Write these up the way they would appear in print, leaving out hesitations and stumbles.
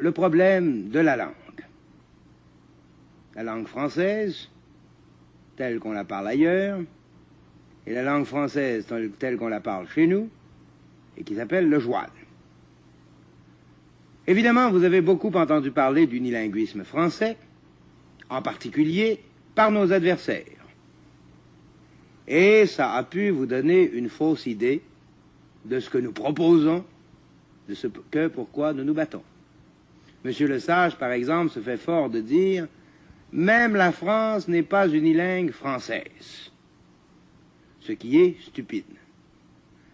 le problème de la langue. La langue française, telle qu'on la parle ailleurs, et la langue française telle qu'on la parle chez nous, et qui s'appelle le joual. Évidemment, vous avez beaucoup entendu parler d'unilinguisme français, en particulier par nos adversaires. Et ça a pu vous donner une fausse idée de ce que nous proposons, de ce que pourquoi nous nous battons. Monsieur Lesage, par exemple, se fait fort de dire « Même la France n'est pas unilingue française », ce qui est stupide.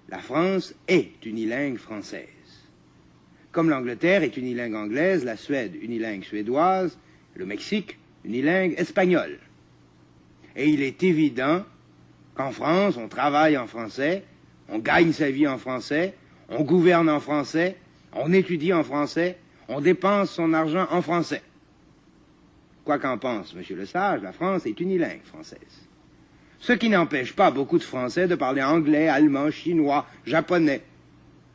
La France est unilingue française. Comme l'Angleterre est unilingue anglaise, la Suède unilingue suédoise, le Mexique unilingue espagnole. Et il est évident qu'en France, on travaille en français, on gagne sa vie en français, on gouverne en français, on étudie en français, on dépense son argent en français. Quoi qu'en pense M. Lesage, la France est unilingue française. Ce qui n'empêche pas beaucoup de Français de parler anglais, allemand, chinois, japonais.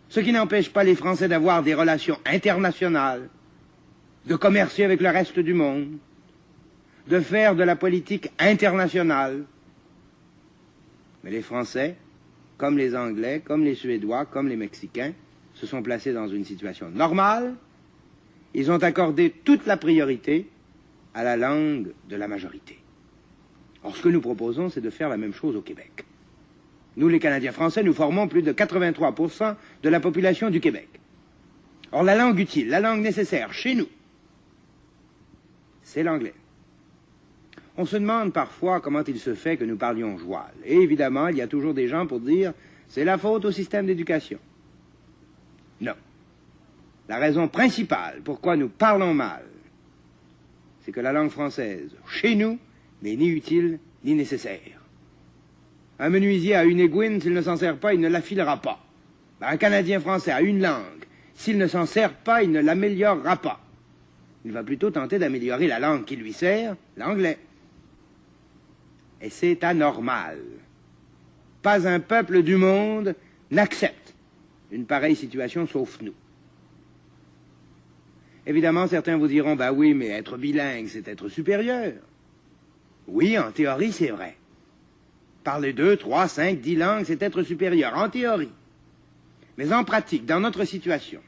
Ce qui n'empêche pas les Français d'avoir des relations internationales, de commercer avec le reste du monde, de faire de la politique internationale. Mais les Français, comme les Anglais, comme les Suédois, comme les Mexicains, se sont placés dans une situation normale. Ils ont accordé toute la priorité à la langue de la majorité. Or, ce que nous proposons, c'est de faire la même chose au Québec. Nous, les Canadiens français, nous formons plus de 83% de la population du Québec. Or, la langue utile, la langue nécessaire chez nous, c'est l'anglais. On se demande parfois comment il se fait que nous parlions joual. Et évidemment, il y a toujours des gens pour dire « c'est la faute au système d'éducation ». Non. La raison principale pourquoi nous parlons mal, c'est que la langue française, chez nous, n'est ni utile ni nécessaire. Un menuisier a une aiguine, s'il ne s'en sert pas, il ne l'affilera pas. Un Canadien français a une langue, s'il ne s'en sert pas, il ne l'améliorera pas. Il va plutôt tenter d'améliorer la langue qui lui sert, l'anglais. Et c'est anormal. Pas un peuple du monde n'accepte une pareille situation sauf nous. Évidemment, certains vous diront, bah oui, mais être bilingue, c'est être supérieur. Oui, en théorie, c'est vrai. Parler 2, 3, 5, 10 langues, c'est être supérieur, en théorie. Mais en pratique, dans notre situation,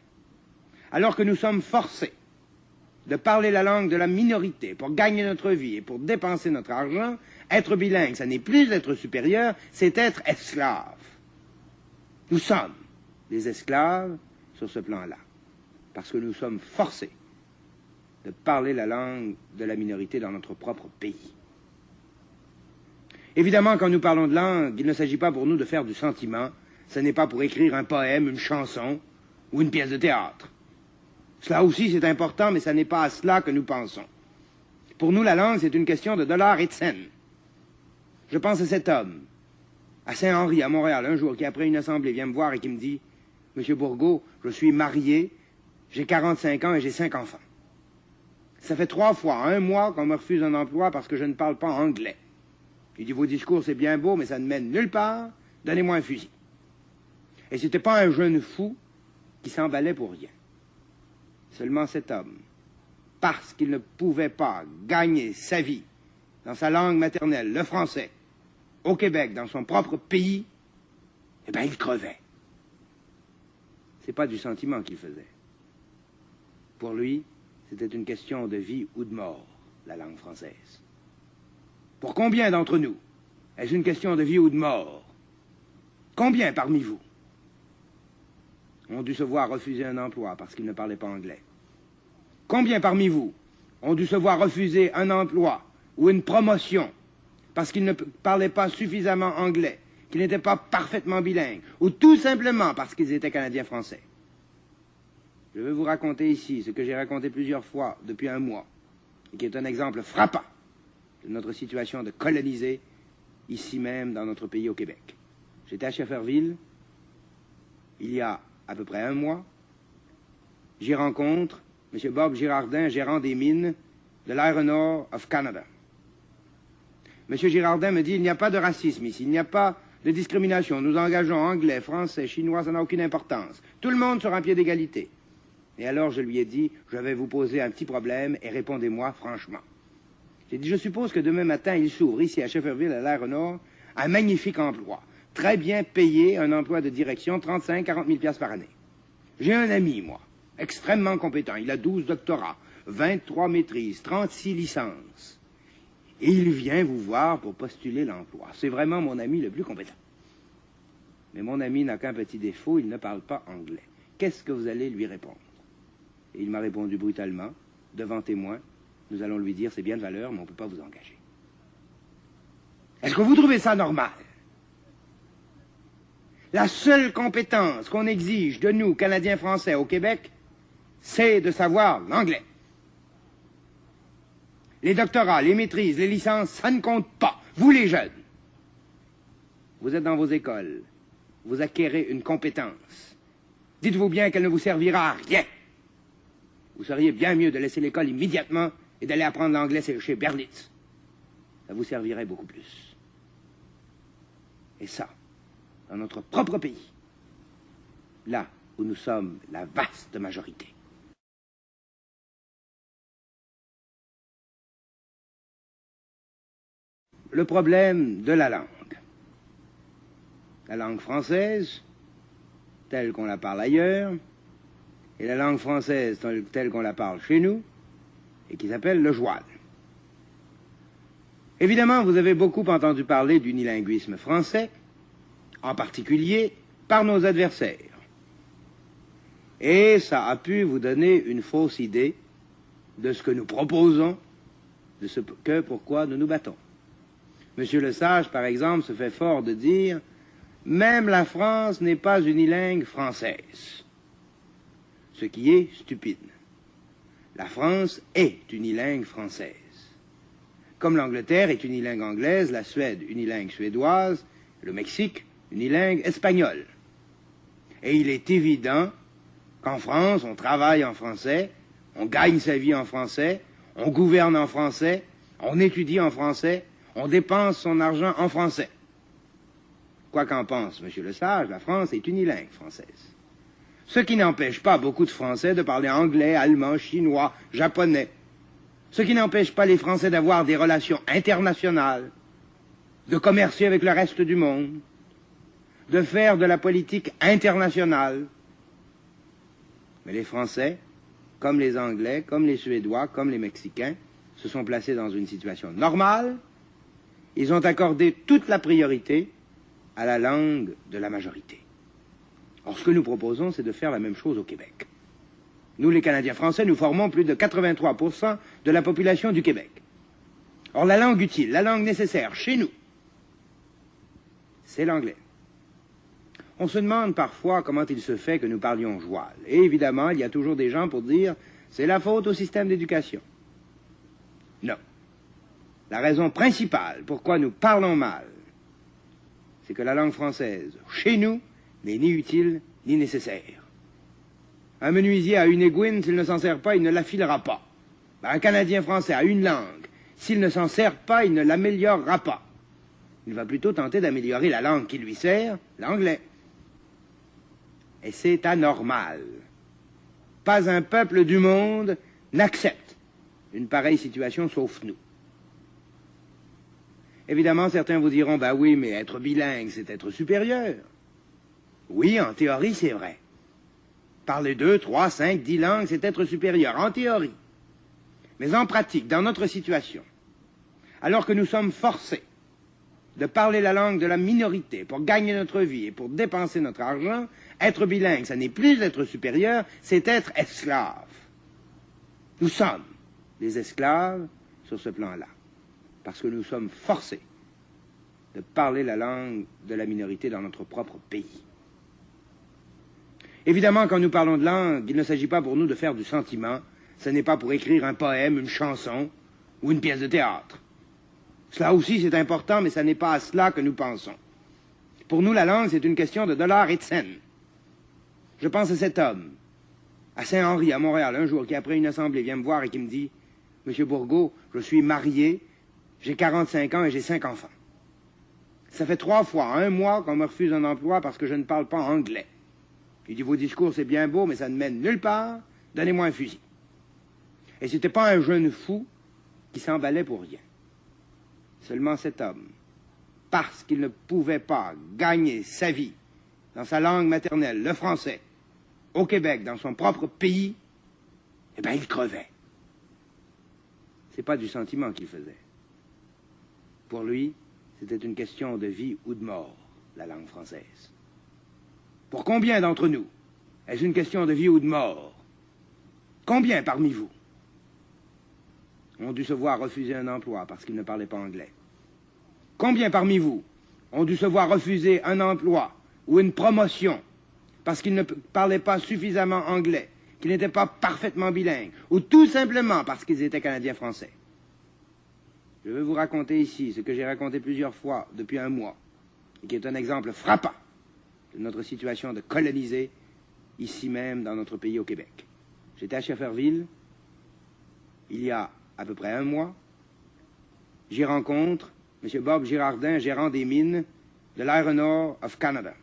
alors que nous sommes forcés de parler la langue de la minorité pour gagner notre vie et pour dépenser notre argent, être bilingue, ça n'est plus être supérieur, c'est être esclave. Nous sommes des esclaves sur ce plan-là, parce que nous sommes forcés de parler la langue de la minorité dans notre propre pays. Évidemment, quand nous parlons de langue, il ne s'agit pas pour nous de faire du sentiment, ce n'est pas pour écrire un poème, une chanson ou une pièce de théâtre. Cela aussi, c'est important, mais ce n'est pas à cela que nous pensons. Pour nous, la langue, c'est une question de dollars et de cents. Je pense à cet homme, à Saint-Henri, à Montréal, un jour, qui après une assemblée vient me voir et qui me dit « Monsieur Bourgault, je suis marié, j'ai 45 ans et j'ai 5 enfants. Ça fait 3 fois en 1 mois qu'on me refuse un emploi parce que je ne parle pas anglais. Il dit, vos discours, c'est bien beau, mais ça ne mène nulle part. Donnez-moi un fusil. » Et c'était pas un jeune fou qui s'emballait pour rien. Seulement cet homme, parce qu'il ne pouvait pas gagner sa vie dans sa langue maternelle, le français, au Québec, dans son propre pays, eh bien, il crevait. C'est pas du sentiment qu'il faisait. Pour lui, c'était une question de vie ou de mort, la langue française. Pour combien d'entre nous est-ce une question de vie ou de mort? Combien parmi vous ont dû se voir refuser un emploi parce qu'ils ne parlaient pas anglais? Combien parmi vous ont dû se voir refuser un emploi ou une promotion parce qu'ils ne parlaient pas suffisamment anglais, qu'ils n'étaient pas parfaitement bilingues, ou tout simplement parce qu'ils étaient Canadiens français? Je vais vous raconter ici ce que j'ai raconté plusieurs fois depuis 1 mois, et qui est un exemple frappant de notre situation de colonisés, ici même dans notre pays au Québec. J'étais à Shefferville, il y a à peu près 1 mois. J'y rencontre M. Bob Girardin, gérant des mines de l'Iron Ore of Canada. M. Girardin me dit, il n'y a pas de racisme ici, il n'y a pas de discrimination. Nous engageons anglais, français, chinois, ça n'a aucune importance. Tout le monde sur un pied d'égalité. Et alors je lui ai dit, je vais vous poser un petit problème et répondez-moi franchement. J'ai dit, je suppose que demain matin, il s'ouvre ici à Shefferville, à l'Aire Nord, un magnifique emploi, très bien payé, un emploi de direction, 35-40 000 piastres par année. J'ai un ami, moi, extrêmement compétent. Il a 12 doctorats, 23 maîtrises, 36 licences. Et il vient vous voir pour postuler l'emploi. C'est vraiment mon ami le plus compétent. Mais mon ami n'a qu'un petit défaut, il ne parle pas anglais. Qu'est-ce que vous allez lui répondre? Et il m'a répondu brutalement, devant témoin, nous allons lui dire, c'est bien de valeur, mais on ne peut pas vous engager. Est-ce que vous trouvez ça normal? La seule compétence qu'on exige de nous, Canadiens français au Québec, c'est de savoir l'anglais. Les doctorats, les maîtrises, les licences, ça ne compte pas. Vous les jeunes, vous êtes dans vos écoles, vous acquérez une compétence. Dites-vous bien qu'elle ne vous servira à rien. Vous seriez bien mieux de laisser l'école immédiatement et d'aller apprendre l'anglais chez Berlitz. Ça vous servirait beaucoup plus. Et ça, dans notre propre pays, là où nous sommes la vaste majorité. Le problème de la langue. La langue française, telle qu'on la parle ailleurs, et la langue française telle qu'on la parle chez nous, et qui s'appelle le joual. Évidemment, vous avez beaucoup entendu parler d'unilinguisme français, en particulier par nos adversaires. Et ça a pu vous donner une fausse idée de ce que nous proposons, de ce pourquoi nous nous battons. Monsieur Lesage, par exemple, se fait fort de dire « Même la France n'est pas unilingue française », ce qui est stupide. La France est unilingue française. Comme l'Angleterre est unilingue anglaise, la Suède unilingue suédoise, le Mexique unilingue espagnole. Et il est évident qu'en France, on travaille en français, on gagne sa vie en français, on gouverne en français, on étudie en français, on dépense son argent en français. Quoi qu'en pense M. Lesage, la France est unilingue française. Ce qui n'empêche pas beaucoup de Français de parler anglais, allemand, chinois, japonais. Ce qui n'empêche pas les Français d'avoir des relations internationales, de commercer avec le reste du monde, de faire de la politique internationale. Mais les Français, comme les Anglais, comme les Suédois, comme les Mexicains, se sont placés dans une situation normale. Ils ont accordé toute la priorité à la langue de la majorité. Or, ce que nous proposons, c'est de faire la même chose au Québec. Nous, les Canadiens français, nous formons plus de 83% de la population du Québec. Or, la langue utile, la langue nécessaire chez nous, c'est l'anglais. On se demande parfois comment il se fait que nous parlions joual. Et évidemment, il y a toujours des gens pour dire « c'est la faute au système d'éducation ». Non. La raison principale pourquoi nous parlons mal, c'est que la langue française, chez nous, n'est ni utile ni nécessaire. Un menuisier a une aiguine, s'il ne s'en sert pas, il ne l'affilera pas. Un Canadien français a une langue, s'il ne s'en sert pas, il ne l'améliorera pas. Il va plutôt tenter d'améliorer la langue qui lui sert, l'anglais. Et c'est anormal. Pas un peuple du monde n'accepte une pareille situation sauf nous. Évidemment, certains vous diront, bah oui, mais être bilingue, c'est être supérieur. Oui, en théorie, c'est vrai. Parler 2, 3, 5, 10 langues, c'est être supérieur, en théorie. Mais en pratique, dans notre situation, alors que nous sommes forcés de parler la langue de la minorité pour gagner notre vie et pour dépenser notre argent, être bilingue, ça n'est plus être supérieur, c'est être esclave. Nous sommes des esclaves sur ce plan-là, parce que nous sommes forcés de parler la langue de la minorité dans notre propre pays. Évidemment, quand nous parlons de langue, il ne s'agit pas pour nous de faire du sentiment, ce n'est pas pour écrire un poème, une chanson ou une pièce de théâtre. Cela aussi, c'est important, mais ce n'est pas à cela que nous pensons. Pour nous, la langue, c'est une question de dollars et de cents. Je pense à cet homme, à Saint-Henri, à Montréal, un jour, qui après une assemblée vient me voir et qui me dit « Monsieur Bourgault, je suis marié, j'ai 45 ans et j'ai 5 enfants. Ça fait 3 fois en 1 mois qu'on me refuse un emploi parce que je ne parle pas anglais. Il dit, vos discours, c'est bien beau, mais ça ne mène nulle part. Donnez-moi un fusil. Et c'était pas un jeune fou qui s'emballait pour rien. Seulement cet homme, parce qu'il ne pouvait pas gagner sa vie dans sa langue maternelle, le français, au Québec, dans son propre pays, eh bien, il crevait. C'est pas du sentiment qu'il faisait. Pour lui, c'était une question de vie ou de mort, la langue française. Pour combien d'entre nous est-ce une question de vie ou de mort? Combien parmi vous ont dû se voir refuser un emploi parce qu'ils ne parlaient pas anglais? Combien parmi vous ont dû se voir refuser un emploi ou une promotion parce qu'ils ne parlaient pas suffisamment anglais, qu'ils n'étaient pas parfaitement bilingues, ou tout simplement parce qu'ils étaient Canadiens français? Je vais vous raconter ici ce que j'ai raconté plusieurs fois depuis un mois, et qui est un exemple frappant de notre situation de colonisés, ici même dans notre pays au Québec. J'étais à Shefferville, il y a à peu près un mois. J'y rencontre M. Bob Girardin, gérant des mines de l'Iron Ore of Canada.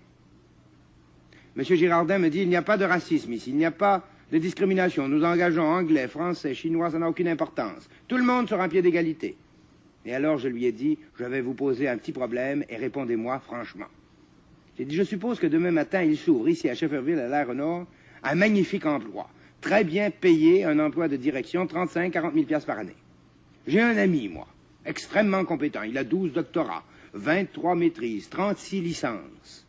M. Girardin me dit, il n'y a pas de racisme ici, il n'y a pas de discrimination. Nous engageons anglais, français, chinois, ça n'a aucune importance. Tout le monde sur un pied d'égalité. Et alors je lui ai dit, je vais vous poser un petit problème et répondez-moi franchement. J'ai dit, je suppose que demain matin, il s'ouvre ici à Shefferville, à l'Iron Ore, un magnifique emploi, très bien payé, un emploi de direction, 35-40 000 $ par année. J'ai un ami, moi, extrêmement compétent. Il a 12 doctorats, 23 maîtrises, 36 licences.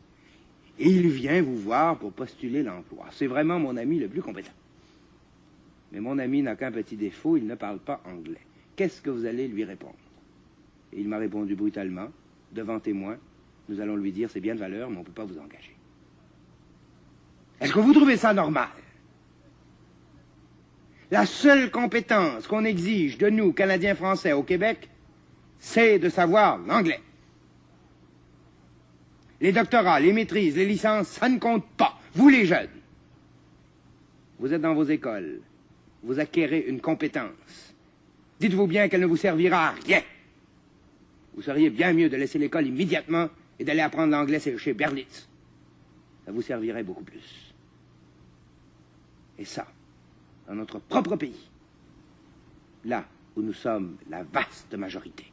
Et il vient vous voir pour postuler l'emploi. C'est vraiment mon ami le plus compétent. Mais mon ami n'a qu'un petit défaut, il ne parle pas anglais. Qu'est-ce que vous allez lui répondre? Et il m'a répondu brutalement, devant témoin, nous allons lui dire, c'est bien de valeur, mais on ne peut pas vous engager. Est-ce que vous trouvez ça normal? La seule compétence qu'on exige de nous, Canadiens français au Québec, c'est de savoir l'anglais. Les doctorats, les maîtrises, les licences, ça ne compte pas. Vous les jeunes, vous êtes dans vos écoles, vous acquérez une compétence. Dites-vous bien qu'elle ne vous servira à rien. Vous seriez bien mieux de laisser l'école immédiatement et d'aller apprendre l'anglais chez Berlitz. Ça vous servirait beaucoup plus. Et ça, dans notre propre pays, là où nous sommes la vaste majorité.